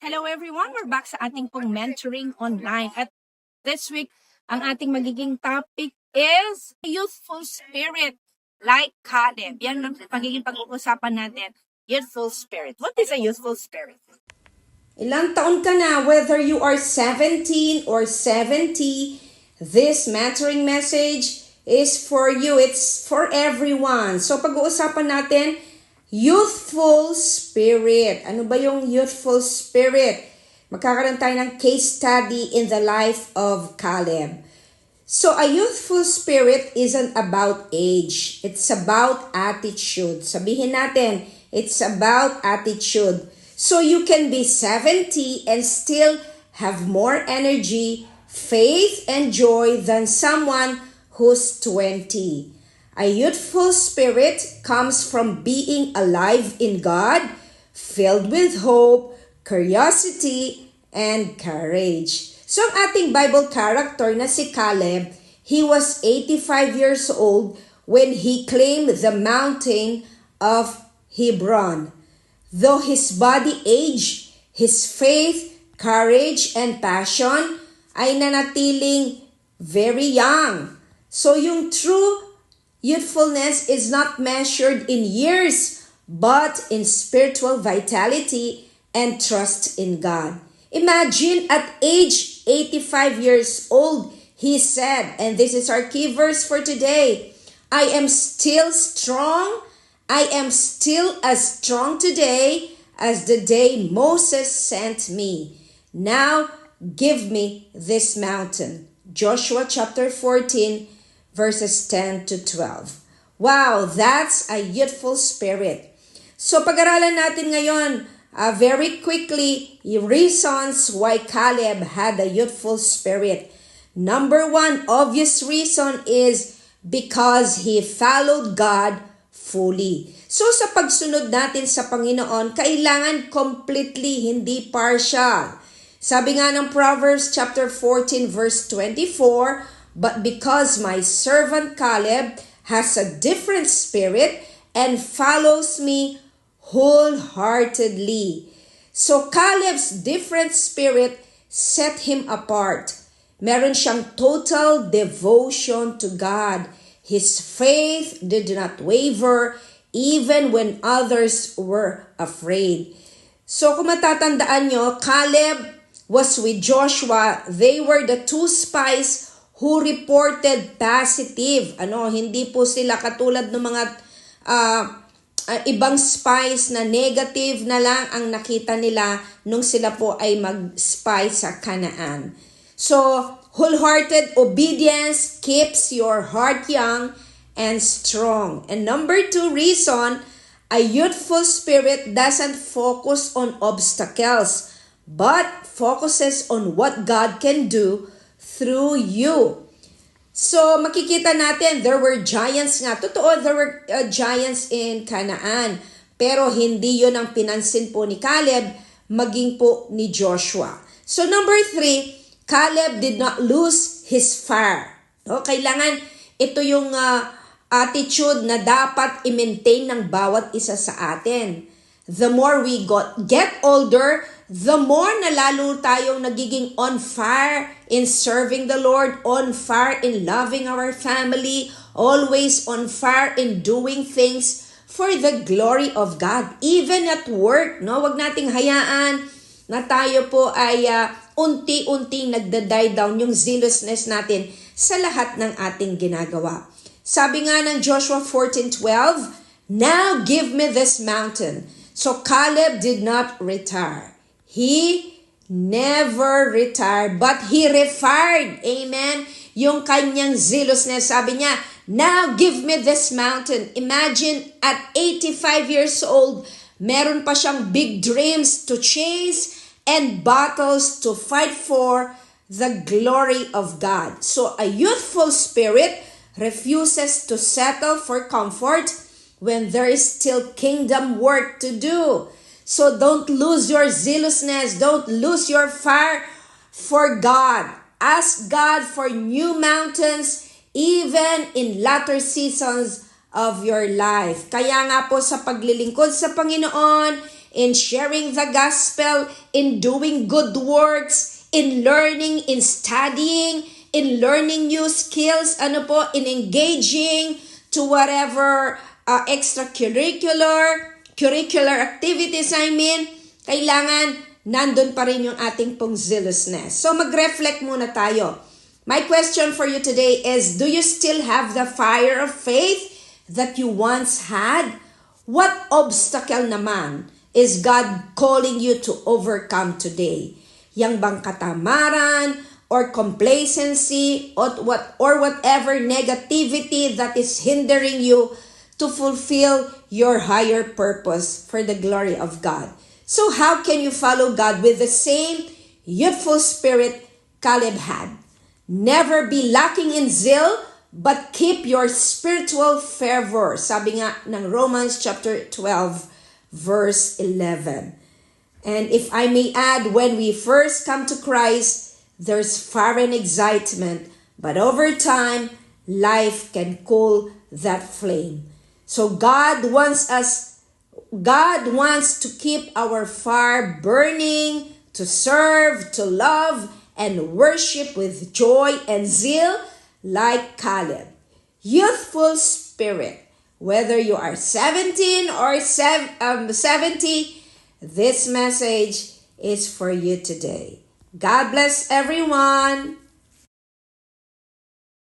Hello everyone, we're back sa ating pong mentoring online. At this week, ang ating magiging topic is youthful spirit like Caleb. Yan ang magiging pag-uusapan natin, youthful spirit. What is a youthful spirit? Ilang taon ka na, whether you are 17 or 70, this mentoring message is for you. It's for everyone. So pag-uusapan natin, youthful spirit. Ano ba yung youthful spirit? Magkakaroon tayo ng case study in the life of Caleb. So a youthful spirit isn't about age. It's about attitude. Sabihin natin, it's about attitude. So you can be 70 and still have more energy, faith, and joy than someone who's 20. A youthful spirit comes from being alive in God, filled with hope, curiosity, and courage. So ang ating Bible character na si Caleb, he was 85 years old when he claimed the mountain of Hebron. Though his body aged, his faith, courage, and passion ay nanatiling very young. So yung true youthfulness is not measured in years, but in spiritual vitality and trust in God. Imagine at age 85 years old, he said, and this is our key verse for today, I am still strong. I am still as strong today as the day Moses sent me. Now give me this mountain. Joshua chapter 14, verses 10 to 12. Wow, that's a youthful spirit. So pag-aralan natin ngayon, very quickly, reasons why Caleb had a youthful spirit. Number one, obvious reason is because he followed God fully. So sa pagsunod natin sa Panginoon, kailangan completely, hindi partial. Sabi nga ng Proverbs chapter 14 verse 24, but because my servant Caleb has a different spirit and follows me wholeheartedly. So Caleb's different spirit set him apart. Meron siyang total devotion to God. His faith did not waver even when others were afraid. So kung matatandaan nyo, Caleb was with Joshua. They were the two spies who reported positive. Hindi po sila katulad ng mga ibang spies na negative na lang ang nakita nila nung sila po ay mag-spy sa Canaan. So, wholehearted obedience keeps your heart young and strong. And number two reason, a youthful spirit doesn't focus on obstacles, but focuses on what God can do through you. So, makikita natin, there were giants nga. Totoo, there were giants in Canaan. Pero hindi yun ang pinansin po ni Caleb, maging po ni Joshua. So, number three, Caleb did not lose his fire. Kailangan ito yung attitude na dapat i-maintain ng bawat isa sa atin. The more we get older, the more na lalo tayong nagiging on fire in serving the Lord, on fire in loving our family, always on fire in doing things for the glory of God. Even at work, wag nating hayaan na tayo po ay unti-unti nagda-die down yung zealousness natin sa lahat ng ating ginagawa. Sabi nga ng Joshua 14:12, now give me this mountain. So Caleb did not retire. He never retired, but he refired. Amen? Yung kanyang zealousness, sabi niya, now give me this mountain. Imagine at 85 years old, meron pa siyang big dreams to chase and battles to fight for the glory of God. So a youthful spirit refuses to settle for comfort when there is still kingdom work to do. So don't lose your zealousness. Don't lose your fire for God. Ask God for new mountains even in latter seasons of your life. Kaya nga po sa paglilingkod sa Panginoon, in sharing the gospel, in doing good works, in learning, in studying, in learning new skills, in engaging to whatever curricular activities, kailangan nandun pa rin yung ating pong zealousness. So mag-reflect muna tayo. My question for you today is, do you still have the fire of faith that you once had? What obstacle naman is God calling you to overcome today? Yang bang katamaran or complacency or whatever negativity that is hindering you to fulfill your higher purpose for the glory of God? So how can you follow God with the same youthful spirit Caleb had? Never be lacking in zeal, but keep your spiritual fervor. Sabi nga ng Romans chapter 12, verse 11. And if I may add, when we first come to Christ, there's foreign excitement, but over time, life can cool that flame. So God wants to keep our fire burning, to serve, to love, and worship with joy and zeal like Caleb. Youthful spirit. Whether you are 17 or 70, this message is for you today. God bless everyone.